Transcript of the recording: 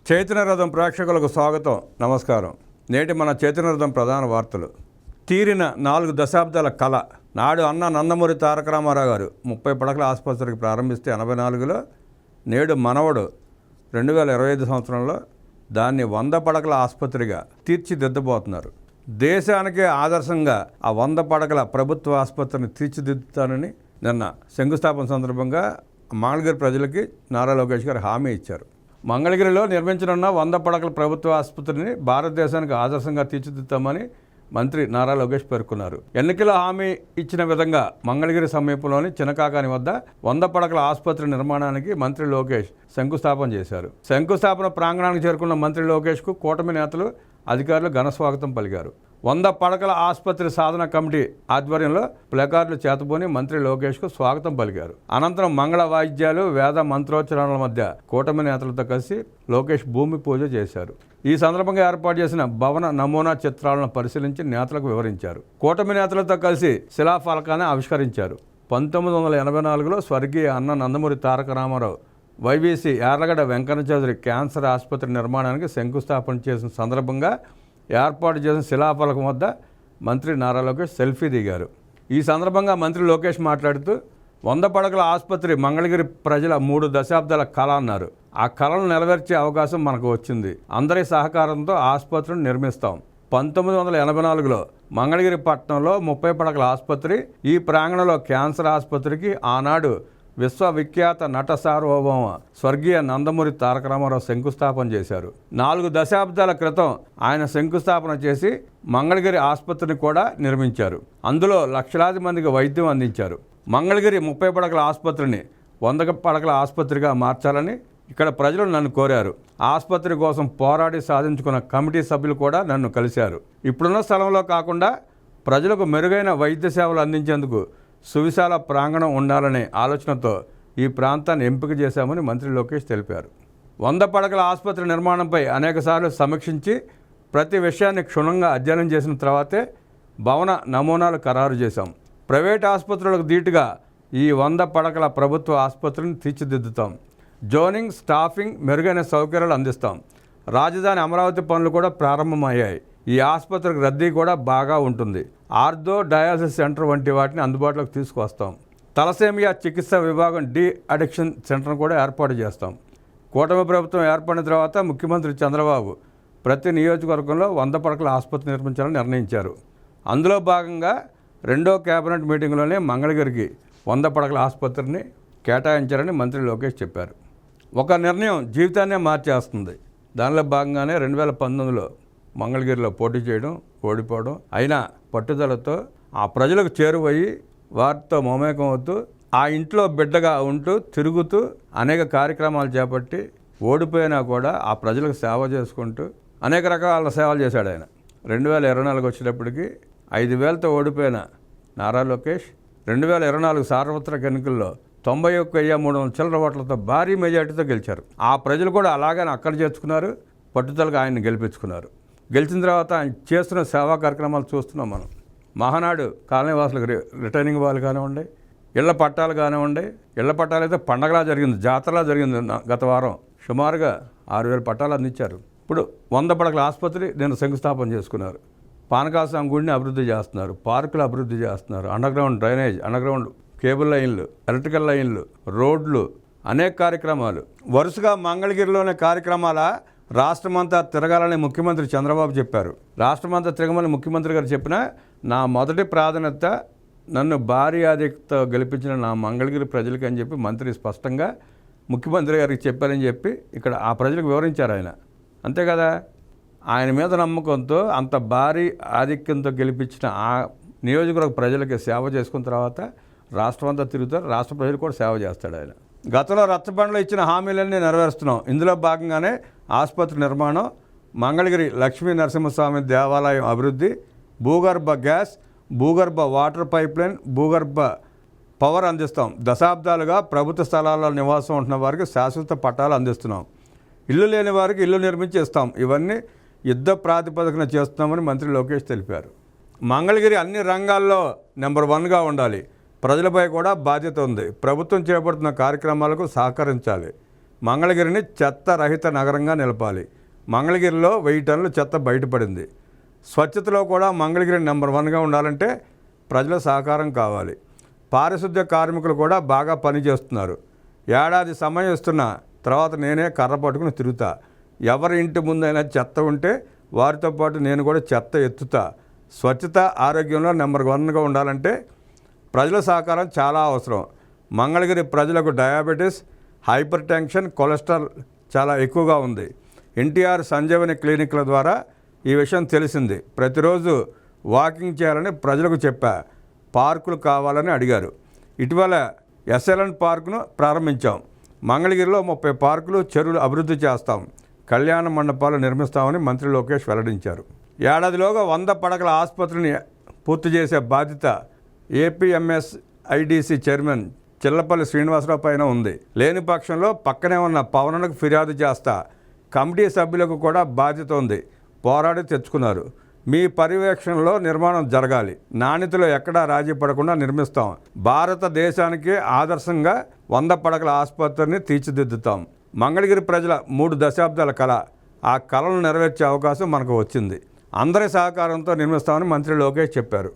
చైతన్య రథం ప్రేక్షకులకు స్వాగతం, నమస్కారం. నేటి మన చైతన్య రథం ప్రధాన వార్తలు. తీరిన 4 దశాబ్దాల కళ. నాడు అన్న నందమూరి తారక రామారావు గారు 30 పడకల ఆసుపత్రికి ప్రారంభిస్తే 84లో, నేడు మనవడు 2025 సంవత్సరంలో దాన్ని 100 పడకల ఆసుపత్రిగా తీర్చిదిద్దబోతున్నారు. దేశానికే ఆదర్శంగా ఆ 100 పడకల ప్రభుత్వ ఆసుపత్రిని తీర్చిదిద్దుతానని నిన్న శంకుస్థాపన సందర్భంగా మంగళగిరి ప్రజలకి నారా లోకేష్ గారు హామీ ఇచ్చారు. మంగళగిరిలో నిర్మించనున్న 100 పడకల ప్రభుత్వ ఆసుపత్రిని భారతదేశానికి ఆదర్శంగా తీర్చిదిద్దామని మంత్రి నారా లోకేష్ పేర్కొన్నారు. ఎన్నికల హామీ ఇచ్చిన విధంగా మంగళగిరి సమీపంలోని చినకాకాని వద్ద 100 పడకల ఆసుపత్రి నిర్మాణానికి మంత్రి లోకేష్ శంకుస్థాపన చేశారు. శంకుస్థాపన ప్రాంగణానికి చేరుకున్న మంత్రి లోకేష్కు కూటమి నేతలు, అధికారులు ఘన స్వాగతం పలికారు. 100 పడకల ఆసుపత్రి సాధన కమిటీ ఆధ్వర్యంలో ప్లకార్డులు చేతబోని మంత్రి లోకేష్కు స్వాగతం పలికారు. అనంతరం మంగళ వాయిద్యాలు, వేద మంత్రోచ్చరణల మధ్య కూటమి నేతలతో కలిసి లోకేష్ భూమి పూజ చేశారు. ఈ సందర్భంగా ఏర్పాటు చేసిన భవన నమూనా చిత్రాలను పరిశీలించి నేతలకు వివరించారు. కూటమి నేతలతో కలిసి శిలాఫలకాన్ని ఆవిష్కరించారు. 1984లో స్వర్గీయ అన్న నందమూరి తారక రామారావు వైవీసీ యార్లగడ్డ వెంకన్న చౌదరి క్యాన్సర్ ఆసుపత్రి నిర్మాణానికి శంకుస్థాపన చేసిన సందర్భంగా ఏర్పాటు చేసిన శిలాఫలకం వద్ద మంత్రి నారా లోకేష్ సెల్ఫీ దిగారు. ఈ సందర్భంగా మంత్రి లోకేష్ మాట్లాడుతూ 100 పడకల ఆసుపత్రి మంగళగిరి ప్రజల 3 దశాబ్దాల కళ అన్నారు. ఆ కళను నెరవేర్చే అవకాశం మనకు వచ్చింది. అందరి సహకారంతో ఆసుపత్రిని నిర్మిస్తాం. 1984లో మంగళగిరి పట్టణంలో 30 పడకల ఆసుపత్రి, ఈ ప్రాంగణంలో క్యాన్సర్ ఆసుపత్రికి ఆనాడు విశ్వవిఖ్యాత నట సార్వభౌమ స్వర్గీయ నందమూరి తారక రామారావు శంకుస్థాపన చేశారు. 4 దశాబ్దాల క్రితం ఆయన శంకుస్థాపన చేసి మంగళగిరి ఆసుపత్రిని కూడా నిర్మించారు. అందులో లక్షలాది మందికి వైద్యం అందించారు. మంగళగిరి 30 పడకల ఆసుపత్రిని 100 పడకల ఆసుపత్రిగా మార్చాలని ఇక్కడ ప్రజలు నన్ను కోరారు. ఆసుపత్రి కోసం పోరాడి సాధించుకున్న కమిటీ సభ్యులు కూడా నన్ను కలిశారు. ఇప్పుడున్న స్థలంలో కాకుండా ప్రజలకు మెరుగైన వైద్య సేవలు అందించేందుకు సువిశాల ప్రాంగణం ఉండాలనే ఆలోచనతో ఈ ప్రాంతాన్ని ఎంపిక చేశామని మంత్రి లోకేష్ తెలిపారు. 100 పడకల ఆసుపత్రి నిర్మాణంపై అనేకసార్లు సమీక్షించి ప్రతి విషయాన్ని క్షుణ్ణంగా అధ్యయనం చేసిన తర్వాతే భవన నమూనాలు ఖరారు చేశాం. ప్రైవేట్ ఆసుపత్రులకు ధీటుగా ఈ 100 పడకల ప్రభుత్వ ఆసుపత్రిని తీర్చిదిద్దుతాం. జోనింగ్, స్టాఫింగ్, మెరుగైన సౌకర్యాలు అందిస్తాం. రాజధాని అమరావతి పనులు కూడా ప్రారంభమయ్యాయి. ఈ ఆసుపత్రికి రద్దీ కూడా బాగా ఉంటుంది. ఆర్థో, డయాలసిస్ సెంటర్ వంటి వాటిని అందుబాటులోకి తీసుకువస్తాం. తలసేమియా చికిత్స విభాగం, డి అడిక్షన్ సెంటర్ను కూడా ఏర్పాటు చేస్తాం. కూటమి ప్రభుత్వం ఏర్పడిన తర్వాత ముఖ్యమంత్రి చంద్రబాబు ప్రతి నియోజకవర్గంలో 100 పడకల ఆసుపత్రి నిర్మించాలని నిర్ణయించారు. అందులో భాగంగా 2వ కేబినెట్ మీటింగ్లోనే మంగళగిరికి 100 పడకల ఆసుపత్రిని కేటాయించారని మంత్రి లోకేష్ చెప్పారు. ఒక నిర్ణయం జీవితాన్నే మార్చేస్తుంది. దానిలో భాగంగానే 2019లో మంగళగిరిలో పోటీ చేయడం, ఓడిపోవడం, అయినా పట్టుదలతో ఆ ప్రజలకు చేరువయ్యి వారితో మమేకం అవుతూ ఆ ఇంట్లో బిడ్డగా ఉంటూ తిరుగుతూ అనేక కార్యక్రమాలు చేపట్టి ఓడిపోయినా కూడా ఆ ప్రజలకు సేవ చేసుకుంటూ అనేక రకాల సేవలు చేశాడు ఆయన. 2024 వచ్చేటప్పటికి 5,000తో ఓడిపోయిన నారా లోకేష్ 2024 సార్వత్రిక ఎన్నికల్లో 91,300 చిల్లర ఓట్లతో భారీ మెజార్టీతో గెలిచారు. ఆ ప్రజలు కూడా అలాగని అక్కడ చేర్చుకున్నారు, పట్టుదలకు ఆయన్ని గెలిపించుకున్నారు. గెలిచిన తర్వాత ఆయన చేస్తున్న సేవా కార్యక్రమాలు చూస్తున్నాం మనం. మహానాడు కాలనీవాసులకు రిటర్నింగ్ వాళ్ళు కానివ్వండి, ఇళ్ల పట్టాలు కానివ్వండి. ఇళ్ల పట్టాలు అయితే పండగలా జరిగింది, జాతరలా జరిగింది. గత వారం సుమారుగా 6,000 పట్టాలు అందించారు. ఇప్పుడు 100 పడకల ఆసుపత్రి నేను శంకుస్థాపన చేసుకున్నారు. పానకాస్వామి గుడిని అభివృద్ధి చేస్తున్నారు, పార్కులు అభివృద్ధి చేస్తున్నారు, అండర్గ్రౌండ్ డ్రైనేజ్, అండర్గ్రౌండ్ కేబుల్ లైన్లు, ఎలక్ట్రికల్ లైన్లు, రోడ్లు, అనేక కార్యక్రమాలు. వరుసగా మంగళగిరిలోని కార్యక్రమాల రాష్ట్రమంతా తిరగాలని ముఖ్యమంత్రి చంద్రబాబు చెప్పారు. రాష్ట్రమంతా తిరగమని ముఖ్యమంత్రి గారు చెప్పినా నా మొదటి ప్రాధాన్యత నన్ను భారీ ఆధిక్యతతో గెలిపించిన నా మంగళగిరి ప్రజలకి అని చెప్పి మంత్రి స్పష్టంగా ముఖ్యమంత్రి గారికి చెప్పారని చెప్పి ఇక్కడ ఆ ప్రజలకు వివరించారు ఆయన. అంతే కదా, ఆయన మీద నమ్మకంతో అంత భారీ ఆధిక్యంతో గెలిపించిన ఆ నియోజకవర్గ ప్రజలకి సేవ చేసుకున్న తర్వాత రాష్ట్రమంతా తిరుగుతారు, రాష్ట్ర ప్రజలు కూడా సేవ చేస్తాడు ఆయన. గతంలో రచ్చబండలో ఇచ్చిన హామీలన్నీ నెరవేరుస్తున్నాం. ఇందులో భాగంగానే ఆసుపత్రి నిర్మాణం, మంగళగిరి లక్ష్మీ నరసింహస్వామి దేవాలయం అభివృద్ధి, భూగర్భ గ్యాస్, భూగర్భ వాటర్ పైప్లైన్, భూగర్భ పవర్ అందిస్తాం. దశాబ్దాలుగా ప్రభుత్వ స్థలాల్లో నివాసం ఉంటున్న వారికి శాశ్వత పట్టాలు అందిస్తున్నాం. ఇల్లు లేని వారికి ఇల్లు నిర్మించి ఇస్తాం. ఇవన్నీ యుద్ధ ప్రాతిపదికన చేస్తున్నామని మంత్రి లోకేష్ తెలిపారు. మంగళగిరి అన్ని రంగాల్లో నెంబర్ 1గా ఉండాలి. ప్రజలపై కూడా బాధ్యత ఉంది. ప్రభుత్వం చేపడుతున్న కార్యక్రమాలకు సహకరించాలి. మంగళగిరిని చెత్త రహిత నగరంగా నిలపాలి. మంగళగిరిలో 1000 టన్నుల చెత్త బయటపడింది. స్వచ్ఛతలో కూడా మంగళగిరి నెంబర్ 1గా ఉండాలంటే ప్రజల సహకారం కావాలి. పారిశుద్ధ్య కార్మికులు కూడా బాగా పనిచేస్తున్నారు. ఏడాది సమయం ఇస్తున్న తర్వాత నేనే కర్ర పట్టుకుని తిరుగుతా. ఎవరి ఇంటి ముందైనా చెత్త ఉంటే వారితో పాటు నేను కూడా చెత్త ఎత్తుతా. స్వచ్ఛత ఆరోగ్యంలో నెంబర్ 1గా ఉండాలంటే ప్రజల సహకారం చాలా అవసరం. మంగళగిరి ప్రజలకు డయాబెటీస్, హైపర్ టెన్షన్, కొలెస్ట్రాల్ చాలా ఎక్కువగా ఉంది. ఎన్టీఆర్ సంజీవని క్లినిక్ల ద్వారా ఈ విషయం తెలిసింది. ప్రతిరోజు వాకింగ్ చేయాలని ప్రజలకు చెప్పా. పార్కులు కావాలని అడిగారు. ఇటీవల ఎస్ఎల్ఎన్ పార్కును ప్రారంభించాం. మంగళగిరిలో 30 పార్కులు, చెరువులు అభివృద్ధి చేస్తాం. కళ్యాణ మండపాలు నిర్మిస్తామని మంత్రి లోకేష్ వెల్లడించారు. ఏడాదిలోగా 100 పడకల ఆసుపత్రిని పూర్తి చేసే బాధ్యత ఏపీఎంఎస్ఐడిసి చైర్మన్ చిల్లపల్లి శ్రీనివాసరావు పైన ఉంది. లేని పక్షంలో పక్కనే ఉన్న పవనకు ఫిర్యాదు చేస్తా. కమిటీ సభ్యులకు కూడా బాధ్యత ఉంది. పోరాడి తెచ్చుకున్నారు. మీ పర్యవేక్షణలో నిర్మాణం జరగాలి. నాణ్యతలో ఎక్కడా రాజీ పడకుండా నిర్మిస్తాం. భారతదేశానికి ఆదర్శంగా 100 పడకల ఆసుపత్రిని తీర్చిదిద్దుతాం. మంగళగిరి ప్రజల 3 దశాబ్దాల కళ. ఆ కళను నెరవేర్చే అవకాశం మనకు వచ్చింది. అందరి సహకారంతో నిర్మిస్తామని మంత్రి లోకేష్ చెప్పారు.